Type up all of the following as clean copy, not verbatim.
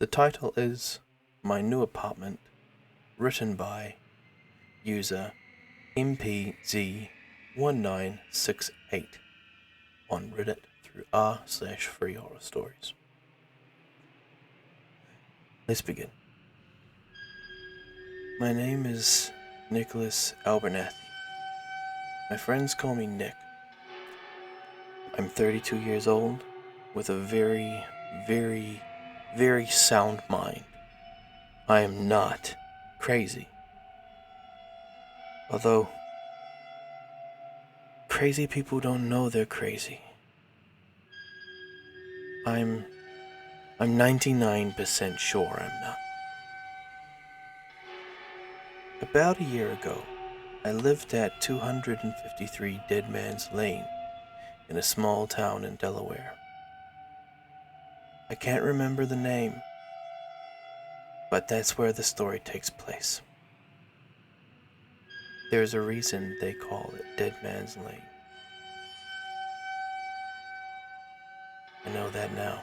The title is My New Apartment, written by user MPZ1968 on Reddit through r/free horror stories. Let's begin. My name is Nicholas Abernathy. My friends call me Nick. I'm 32 years old with a very, very, very sound mind. I am not crazy. Although, crazy people don't know they're crazy. I'm 99% sure I'm not. About a year ago, I lived at 253 Dead Man's Lane in a small town in Delaware. I can't remember the name, but that's where the story takes place. There's a reason they call it Dead Man's Lane. I know that now.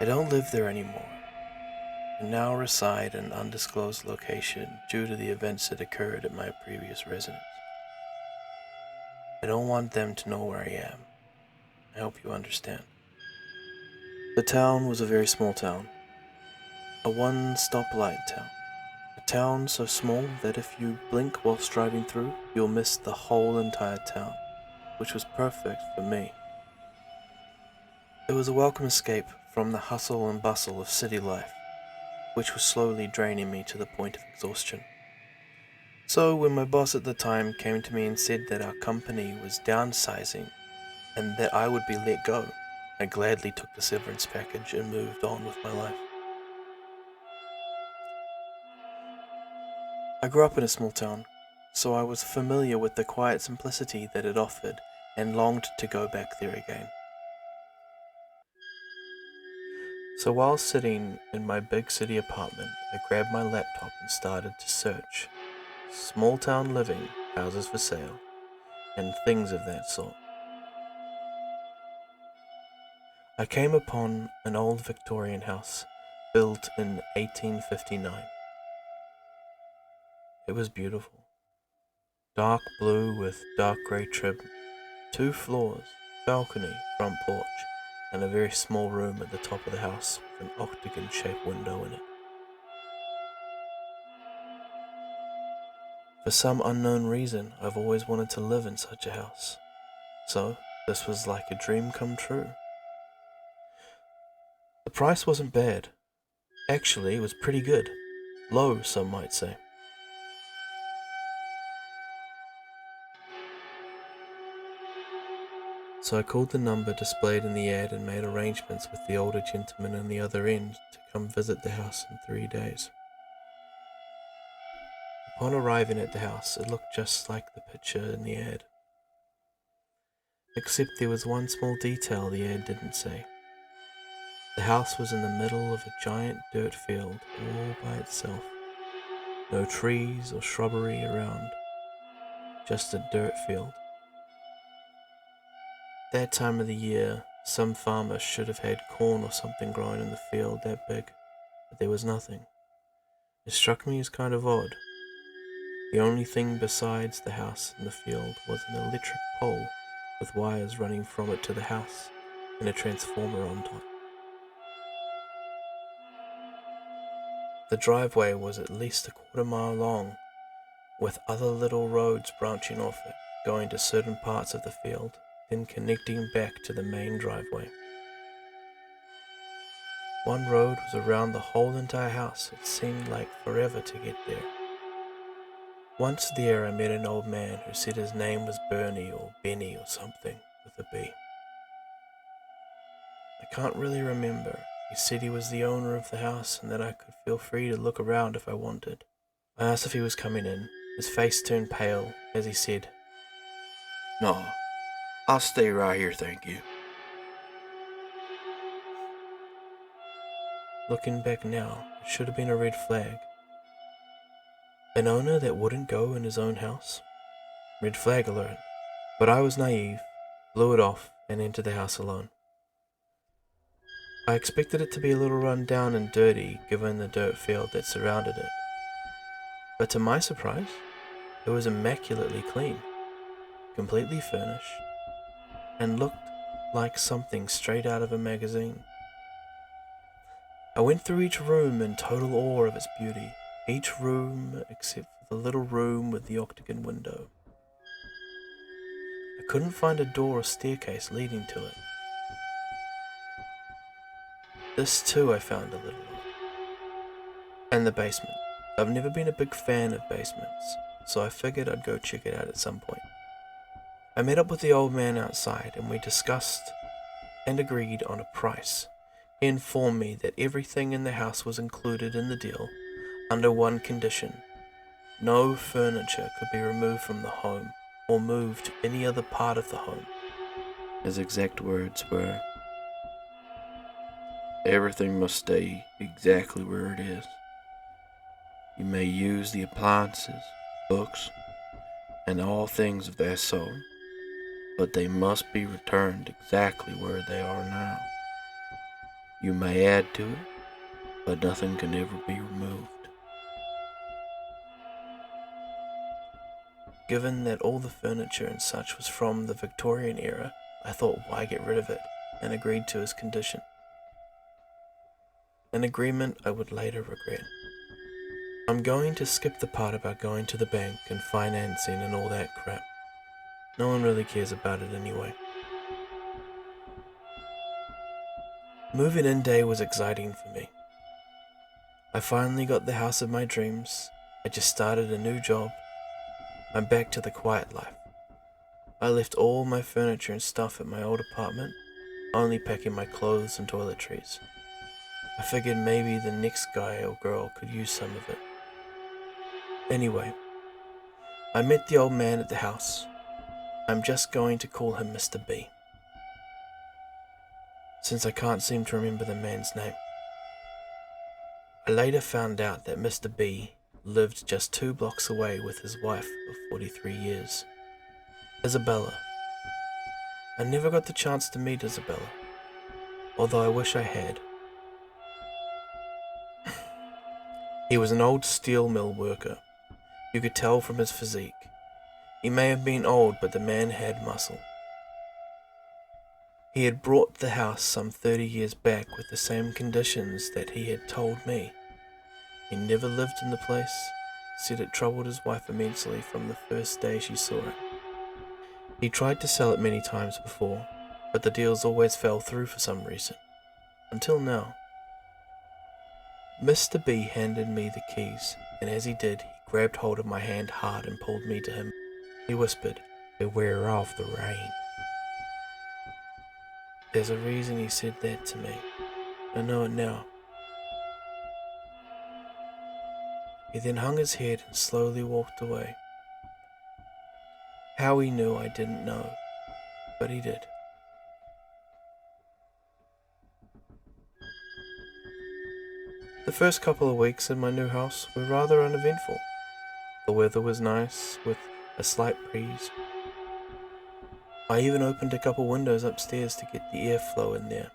I don't live there anymore. I now reside in an undisclosed location due to the events that occurred at my previous residence. I don't want them to know where I am. I hope you understand. The town was a very small town. A one-stoplight town. A town so small that if you blink whilst driving through, you'll miss the whole entire town, which was perfect for me. It was a welcome escape from the hustle and bustle of city life, which was slowly draining me to the point of exhaustion. So when my boss at the time came to me and said that our company was downsizing and that I would be let go, I gladly took the severance package and moved on with my life. I grew up in a small town, so I was familiar with the quiet simplicity that it offered and longed to go back there again. So while sitting in my big city apartment, I grabbed my laptop and started to search small town living, houses for sale, and things of that sort. I came upon an old Victorian house built in 1859. It was beautiful. Dark blue with dark grey trim, 2 floors, balcony, front porch, and a very small room at the top of the house with an octagon-shaped window in it. For some unknown reason, I've always wanted to live in such a house. So, this was like a dream come true. The price wasn't bad. Actually, it was pretty good. Low, some might say. So I called the number displayed in the ad and made arrangements with the older gentleman on the other end to come visit the house in 3 days. Upon arriving at the house, it looked just like the picture in the ad. Except there was one small detail the ad didn't say. The house was in the middle of a giant dirt field all by itself. No trees or shrubbery around, just a dirt field. That time of the year, some farmer should have had corn or something growing in the field that big, but there was nothing. It struck me as kind of odd. The only thing besides the house and the field was an electric pole with wires running from it to the house and a transformer on top. The driveway was at least a quarter mile long, with other little roads branching off it, going to certain parts of the field, then connecting back to the main driveway. One road was around the whole entire house. It seemed like forever to get there. Once there, I met an old man who said his name was Bernie or Benny or something with a B. I can't really remember. He said he was the owner of the house and that I could feel free to look around if I wanted. I asked if he was coming in. His face turned pale as he said, No, I'll stay right here, thank you. Looking back now, it should have been a red flag. An owner that wouldn't go in his own house? Red flag alert. But I was naive, blew it off, and entered the house alone. I expected it to be a little run down and dirty given the dirt field that surrounded it, but to my surprise, it was immaculately clean, completely furnished, and looked like something straight out of a magazine. I went through each room in total awe of its beauty, each room except for the little room with the octagon window. I couldn't find a door or staircase leading to it. This too I found a little odd. And the basement. I've never been a big fan of basements, so I figured I'd go check it out at some point. I met up with the old man outside and we discussed and agreed on a price. He informed me that everything in the house was included in the deal under one condition. No furniture could be removed from the home or moved to any other part of the home. His exact words were, "Everything must stay exactly where it is. You may use the appliances, books, and all things of that sort, but they must be returned exactly where they are now. You may add to it, but nothing can ever be removed." Given that all the furniture and such was from the Victorian era, I thought why get rid of it, and agreed to his condition. An agreement I would later regret. I'm going to skip the part about going to the bank and financing and all that crap. No one really cares about it anyway. Moving in day was exciting for me. I finally got the house of my dreams. I just started a new job. I'm back to the quiet life. I left all my furniture and stuff at my old apartment, only packing my clothes and toiletries. I figured maybe the next guy or girl could use some of it. Anyway, I met the old man at the house. I'm just going to call him Mr. B, since I can't seem to remember the man's name. I later found out that Mr. B lived just 2 blocks away with his wife of 43 years, Isabella. I never got the chance to meet Isabella, although I wish I had. He was an old steel mill worker. You could tell from his physique. He may have been old, but the man had muscle. He had bought the house some 30 years back with the same conditions that he had told me. He never lived in the place, said it troubled his wife immensely from the first day she saw it. He tried to sell it many times before, but the deals always fell through for some reason. Until now. Mr. B handed me the keys, and as he did, he grabbed hold of my hand hard and pulled me to him. He whispered, "Beware of the rain." There's a reason he said that to me. I know it now. He then hung his head and slowly walked away. How he knew I didn't know, but he did. The first couple of weeks in my new house were rather uneventful. The weather was nice, with a slight breeze. I even opened a couple windows upstairs to get the airflow in there.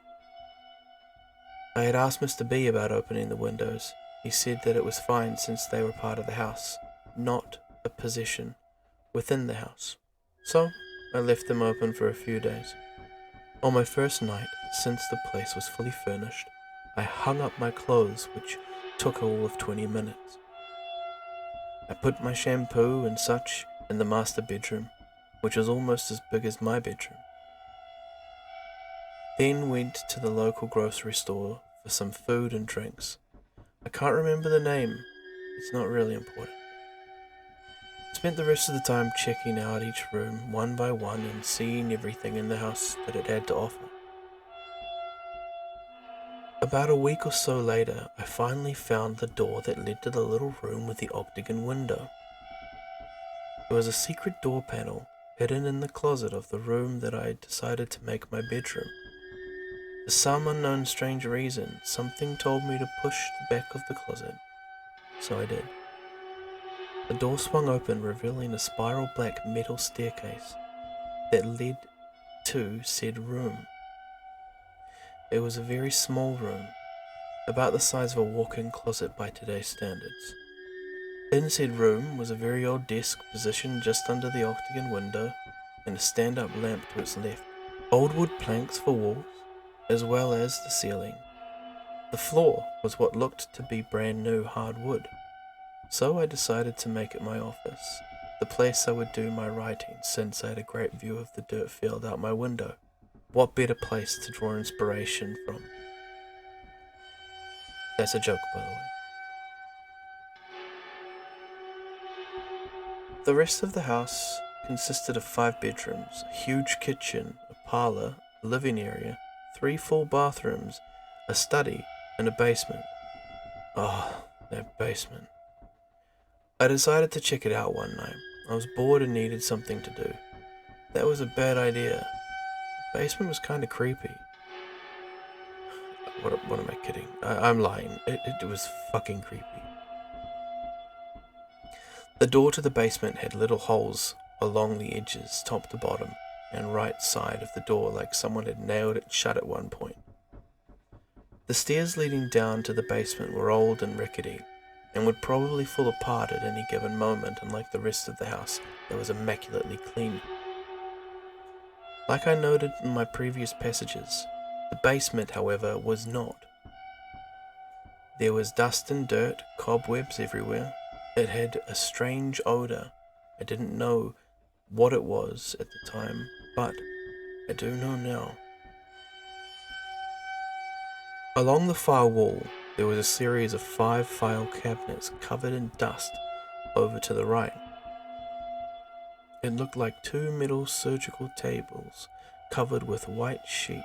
I had asked Mr. B about opening the windows. He said that it was fine since they were part of the house, not a possession within the house. So I left them open for a few days. On my first night, since the place was fully furnished, I hung up my clothes, which took all of 20 minutes. I put my shampoo and such in the master bedroom, which was almost as big as my bedroom. Then went to the local grocery store for some food and drinks. I can't remember the name, it's not really important. Spent the rest of the time checking out each room one by one and seeing everything in the house that it had to offer. About a week or so later, I finally found the door that led to the little room with the octagon window. It was a secret door panel hidden in the closet of the room that I had decided to make my bedroom. For some unknown strange reason, something told me to push the back of the closet, so I did. The door swung open, revealing a spiral black metal staircase that led to said room. It was a very small room, about the size of a walk-in closet by today's standards. In said room was a very old desk positioned just under the octagon window and a stand-up lamp to its left. Old wood planks for walls, as well as the ceiling. The floor was what looked to be brand new hard wood, so I decided to make it my office, the place I would do my writing since I had a great view of the dirt field out my window. What better place to draw inspiration from? That's a joke, by the way. The rest of the house consisted of 5 bedrooms, a huge kitchen, a parlor, a living area, 3 full bathrooms, a study, and a basement. Oh, that basement. I decided to check it out one night. I was bored and needed something to do. That was a bad idea. The basement was kinda creepy. What am I kidding? I'm lying. It was fucking creepy. The door to the basement had little holes along the edges, top to bottom, and right side of the door like someone had nailed it shut at one point. The stairs leading down to the basement were old and rickety, and would probably fall apart at any given moment, unlike the rest of the house that was immaculately clean. Like I noted in my previous passages, the basement, however, was not. There was dust and dirt, cobwebs everywhere. It had a strange odor. I didn't know what it was at the time, but I do know now. Along the far wall, there was a series of 5 file cabinets covered in dust over to the right. It looked like 2 metal surgical tables covered with white sheets.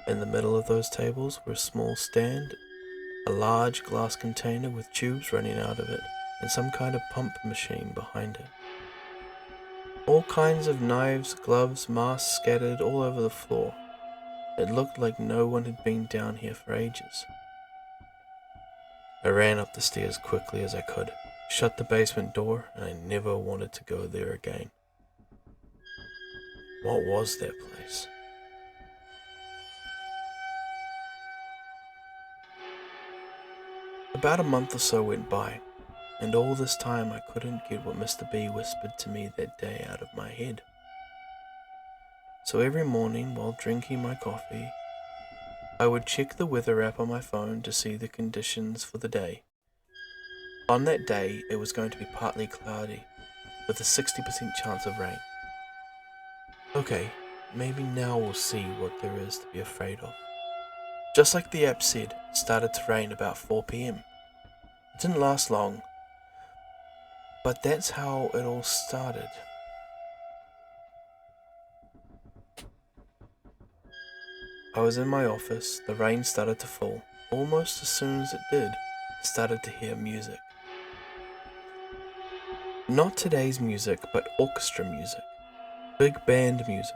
In the middle of those tables were a small stand, a large glass container with tubes running out of it, and some kind of pump machine behind it. All kinds of knives, gloves, masks scattered all over the floor. It looked like no one had been down here for ages. I ran up the stairs quickly as I could, shut the basement door, and I never wanted to go there again. What was that place? About a month or so went by, and all this time I couldn't get what Mr. B whispered to me that day out of my head. So every morning while drinking my coffee, I would check the weather app on my phone to see the conditions for the day. On that day, it was going to be partly cloudy, with a 60% chance of rain. Okay, maybe now we'll see what there is to be afraid of. Just like the app said, it started to rain about 4 p.m. It didn't last long, but that's how it all started. I was in my office, the rain started to fall. Almost as soon as it did, I started to hear music. Not today's music, but orchestra music. Big band music.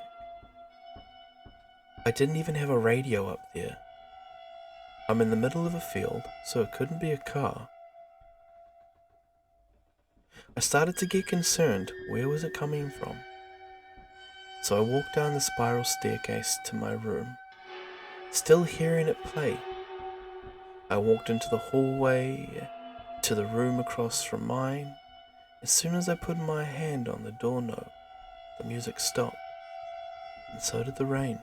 I didn't even have a radio up there. I'm in the middle of a field, so it couldn't be a car. I started to get concerned. Where was it coming from? So I walked down the spiral staircase to my room, still hearing it play. I walked into the hallway to the room across from mine. As soon as I put my hand on the doorknob, the music stopped, and so did the rain.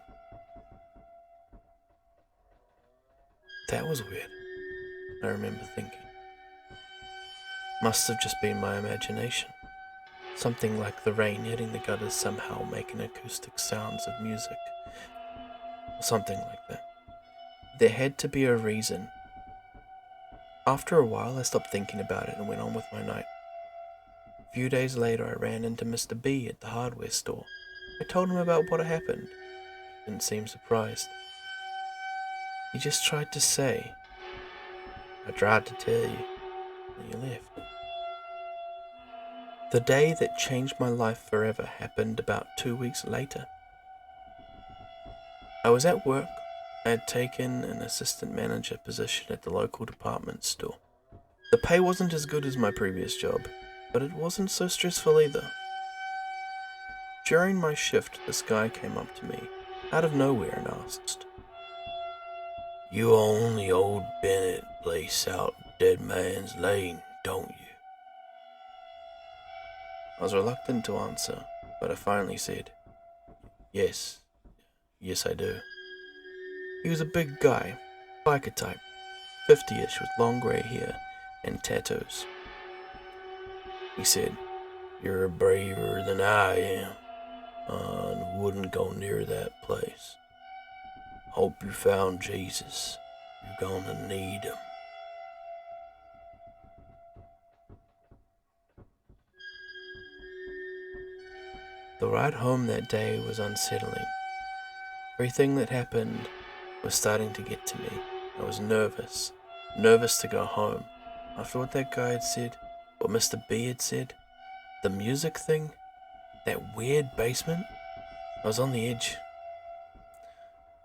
That was weird, I remember thinking. Must have just been my imagination. Something like the rain hitting the gutters somehow making acoustic sounds of music, or something like that. There had to be a reason. After a while, I stopped thinking about it and went on with my night. A few days later, I ran into Mr. B at the hardware store. I told him about what had happened. He didn't seem surprised. He just tried to say, "I tried to tell you," and he left. The day that changed my life forever happened about 2 weeks later. I was at work. I had taken an assistant manager position at the local department store. The pay wasn't as good as my previous job, but it wasn't so stressful either. During my shift, this guy came up to me out of nowhere and asked, You own the old Bennett place out Dead Man's Lane, don't you? I was reluctant to answer, but I finally said, Yes, I do. He was a big guy, biker type, 50-ish with long grey hair and tattoos. He said, You're braver than I am, and wouldn't go near that place. Hope you found Jesus. You're gonna need him. The ride home that day was unsettling. Everything that happened was starting to get to me. I was nervous to go home. After what that guy had said, what Mr. B had said, the music thing, that weird basement, I was on the edge.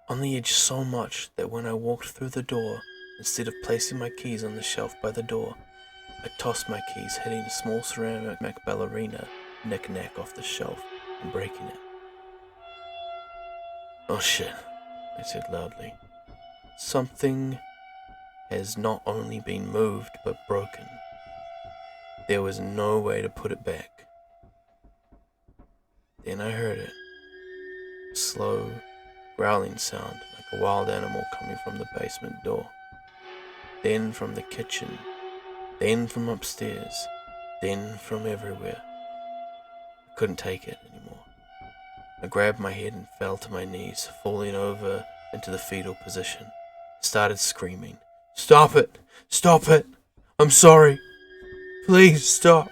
On the edge so much that when I walked through the door, instead of placing my keys on the shelf by the door, I tossed my keys, hitting a small ceramic ballerina knick-knack off the shelf and breaking it. Oh shit, I said loudly. Something has not only been moved but broken. There was no way to put it back. Then I heard it. A slow, growling sound like a wild animal coming from the basement door. Then from the kitchen. Then from upstairs. Then from everywhere. I couldn't take it anymore. I grabbed my head and fell to my knees, falling over into the fetal position. I started screaming, Stop it! Stop it! I'm sorry! Please stop!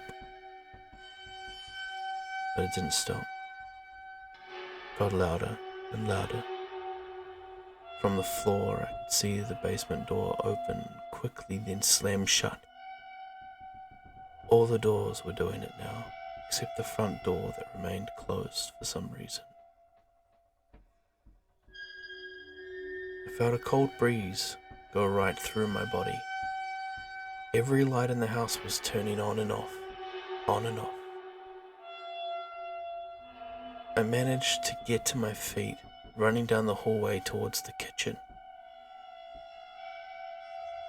But it didn't stop. It got louder and louder. From the floor, I could see the basement door open quickly, then slam shut. All the doors were doing it now, except the front door that remained closed for some reason. I felt a cold breeze go right through my body. Every light in the house was turning on and off, on and off. I managed to get to my feet, running down the hallway towards the kitchen.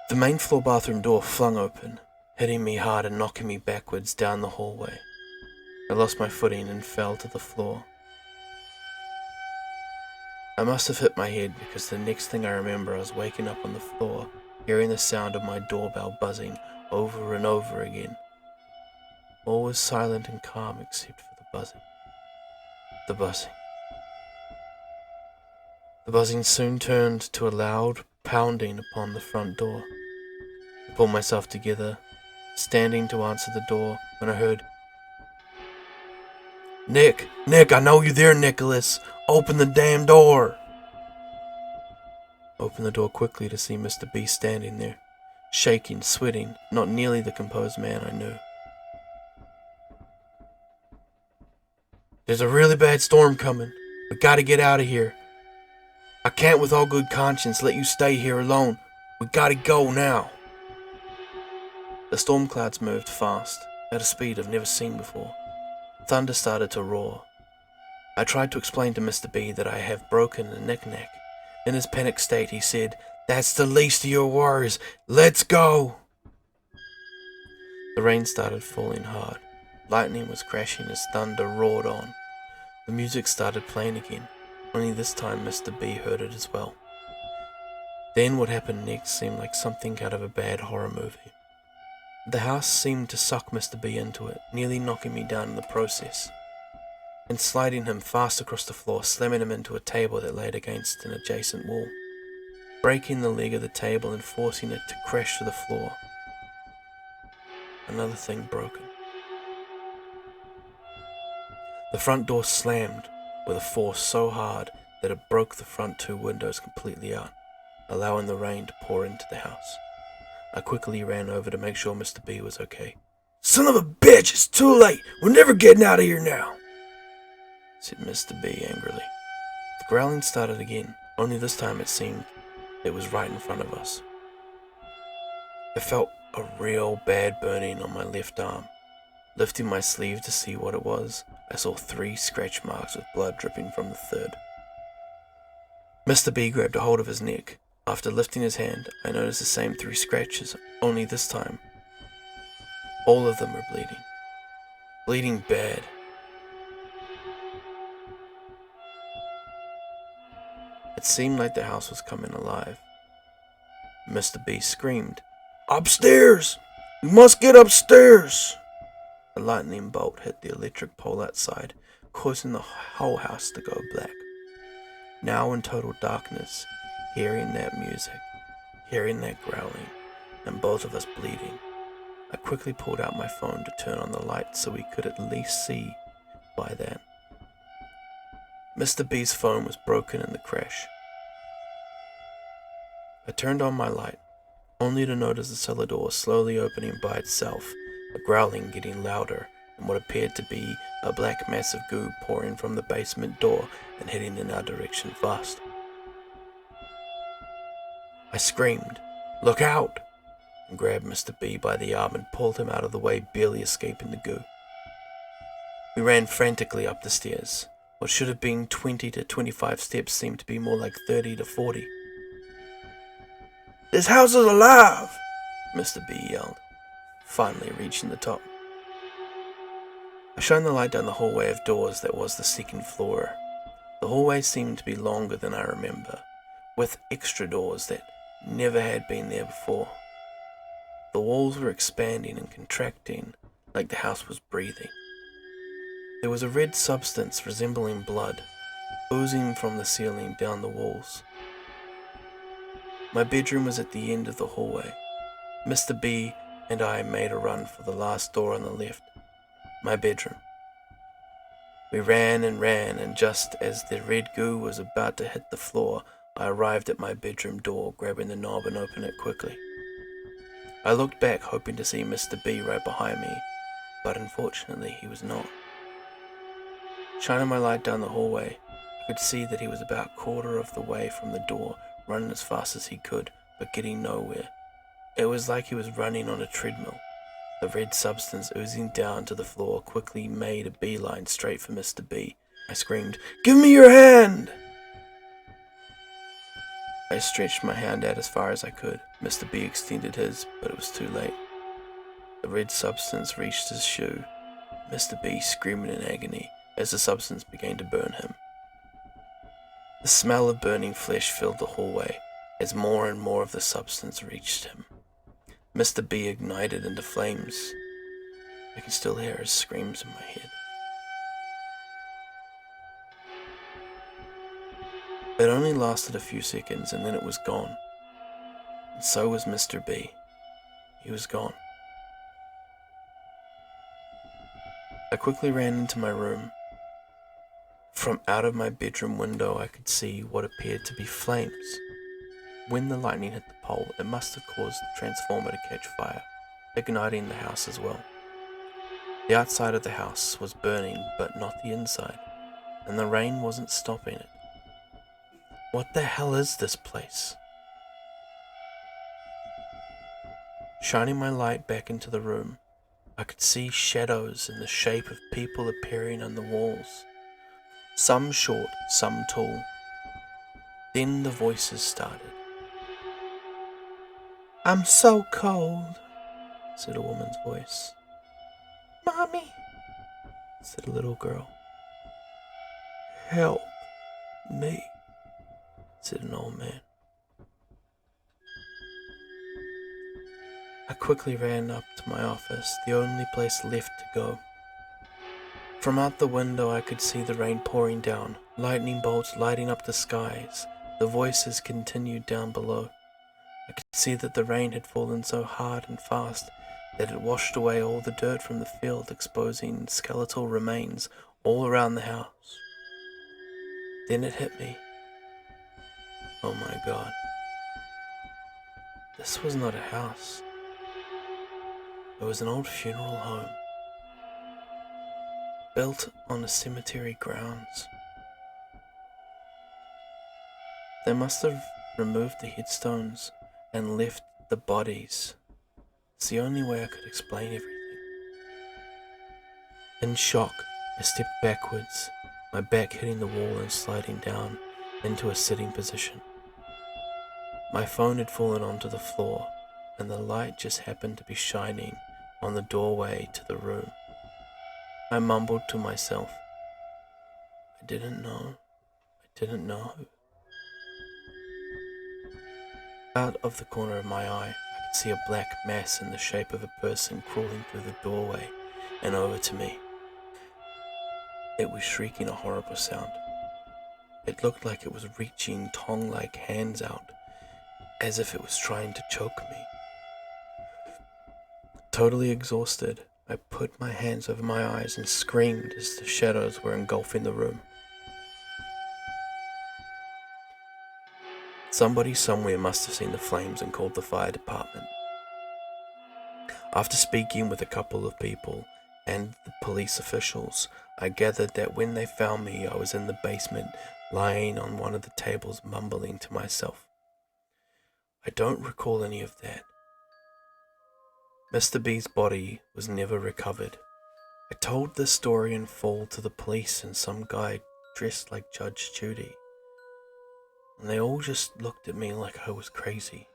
The main floor bathroom door flung open, hitting me hard and knocking me backwards down the hallway. I lost my footing and fell to the floor. I must have hit my head because the next thing I remember I was waking up on the floor, hearing the sound of my doorbell buzzing over and over again. All was silent and calm except for the buzzing. The buzzing. The buzzing soon turned to a loud pounding upon the front door. I pulled myself together, standing to answer the door, when I heard, Nick, I know you're there, Nicholas. Open the damn door. I opened the door quickly to see Mr. B standing there, shaking, sweating, not nearly the composed man I knew. There's a really bad storm coming. We gotta get out of here. I can't with all good conscience let you stay here alone. We gotta go now. The storm clouds moved fast, at a speed I've never seen before. Thunder started to roar. I tried to explain to Mr. B that I have broken a knick-knack. In his panic state, he said, That's the least of your worries. Let's go. The rain started falling hard. Lightning was crashing as thunder roared on. The music started playing again, only this time Mr. B heard it as well. Then what happened next seemed like something out of a bad horror movie. The house seemed to suck Mr. B into it, nearly knocking me down in the process, and sliding him fast across the floor, slamming him into a table that laid against an adjacent wall, breaking the leg of the table and forcing it to crash to the floor. Another thing broken. The front door slammed with a force so hard that it broke the front two windows completely out, allowing the rain to pour into the house. I quickly ran over to make sure Mr. B was okay. Son of a bitch, it's too late. We're never getting out of here now, said Mr. B angrily. The growling started again, only this time it seemed it was right in front of us. I felt a real bad burning on my left arm. Lifting my sleeve to see what it was, I saw 3 scratch marks with blood dripping from the third. Mr. B grabbed a hold of his neck. After lifting his hand, I noticed the same 3 scratches, only this time, all of them were bleeding. Bleeding bad. It seemed like the house was coming alive. Mr. B screamed, "Upstairs! We must get upstairs!" A lightning bolt hit the electric pole outside, causing the whole house to go black. Now in total darkness, hearing that music, hearing that growling, and both of us bleeding, I quickly pulled out my phone to turn on the light so we could at least see by then. Mr. B's phone was broken in the crash. I turned on my light, only to notice the cellar door slowly opening by itself, the growling getting louder, and what appeared to be a black mass of goo pouring from the basement door and heading in our direction fast. I screamed, "Look out!" and grabbed Mr. B by the arm and pulled him out of the way, barely escaping the goo. We ran frantically up the stairs. What should have been 20 to 25 steps seemed to be more like 30 to 40. "This house is alive!" Mr. B yelled, finally reaching the top. I shined the light down the hallway of doors that was the second floor. The hallway seemed to be longer than I remember, with extra doors that never had been there before. The walls were expanding and contracting like the house was breathing. There was a red substance resembling blood, oozing from the ceiling down the walls. My bedroom was at the end of the hallway. Mr. B and I made a run for the last door on the left, my bedroom. We ran, and just as the red goo was about to hit the floor, I arrived at my bedroom door, grabbing the knob and opened it quickly. I looked back, hoping to see Mr. B right behind me, but unfortunately he was not. Shining my light down the hallway, I could see that he was about a quarter of the way from the door, running as fast as he could, but getting nowhere. It was like he was running on a treadmill. The red substance oozing down to the floor quickly made a beeline straight for Mr. B. I screamed, "Give me your hand!" I stretched my hand out as far as I could. Mr. B extended his, but it was too late. The red substance reached his shoe. Mr. B screaming in agony as the substance began to burn him. The smell of burning flesh filled the hallway as more and more of the substance reached him. Mr. B ignited into flames. I can still hear his screams in my head. It only lasted a few seconds and then it was gone. And so was Mr. B. He was gone. I quickly ran into my room. From out of my bedroom window I could see what appeared to be flames. When the lightning hit the pole, it must have caused the transformer to catch fire, igniting the house as well. The outside of the house was burning, but not the inside, and the rain wasn't stopping it. What the hell is this place? Shining my light back into the room, I could see shadows in the shape of people appearing on the walls. Some short, some tall. Then the voices started. "I'm so cold," said a woman's voice. "Mommy," said a little girl. "Help me," said an old man. I quickly ran up to my office, the only place left to go. From out the window I could see the rain pouring down, lightning bolts lighting up the skies. The voices continued down below. I could see that the rain had fallen so hard and fast that it washed away all the dirt from the field, exposing skeletal remains all around the house. Then it hit me. Oh my God. This was not a house. It was an old funeral home, built on a cemetery grounds. They must have removed the headstones and left the bodies. It's the only way I could explain everything. In shock, I stepped backwards, my back hitting the wall and sliding down into a sitting position. My phone had fallen onto the floor, and the light just happened to be shining on the doorway to the room. I mumbled to myself, I didn't know. Out of the corner of my eye, I could see a black mass in the shape of a person crawling through the doorway and over to me. It was shrieking a horrible sound. It looked like it was reaching tongue-like hands out, as if it was trying to choke me. Totally exhausted, I put my hands over my eyes and screamed as the shadows were engulfing the room. Somebody somewhere must have seen the flames and called the fire department. After speaking with a couple of people and the police officials, I gathered that when they found me, I was in the basement, lying on one of the tables, mumbling to myself. I don't recall any of that. Mr. B's body was never recovered. I told this story in full to the police and some guy dressed like Judge Judy, and they all just looked at me like I was crazy.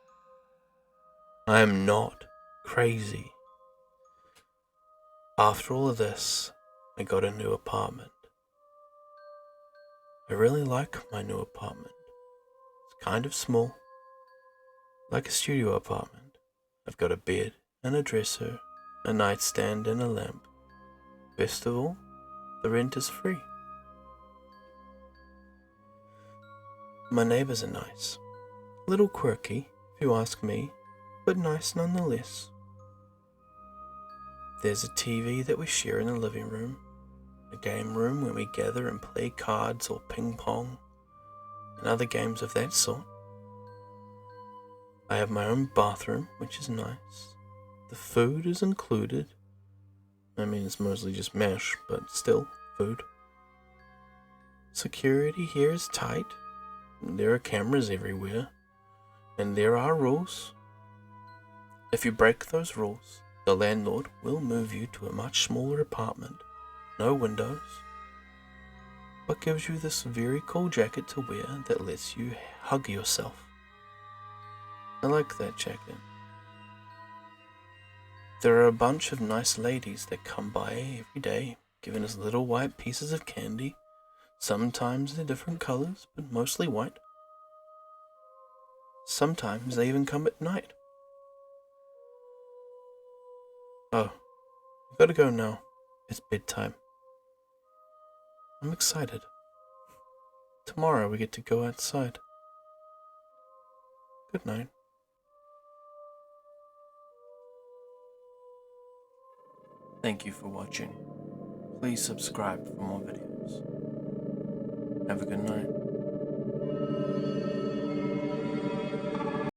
I am not crazy. After all of this, I got a new apartment. I really like my new apartment. It's kind of small, like a studio apartment. I've got a bed and a dresser, a nightstand and a lamp. Best of all, the rent is free. My neighbors are nice. A little quirky, if you ask me, but nice nonetheless. There's a TV that we share in the living room, a game room where we gather and play cards or ping pong, and other games of that sort. I have my own bathroom, which is nice. The food is included. I mean, it's mostly just mash, but still, food. Security here is tight. There are cameras everywhere. And there are rules. If you break those rules, the landlord will move you to a much smaller apartment. No windows. But gives you this very cool jacket to wear that lets you hug yourself. I like that jacket. There are a bunch of nice ladies that come by every day, giving us little white pieces of candy. Sometimes they're different colors, but mostly white. Sometimes they even come at night. Oh, I've got to go now. It's bedtime. I'm excited. Tomorrow we get to go outside. Good night. Thank you for watching. Please subscribe for more videos. Have a good night.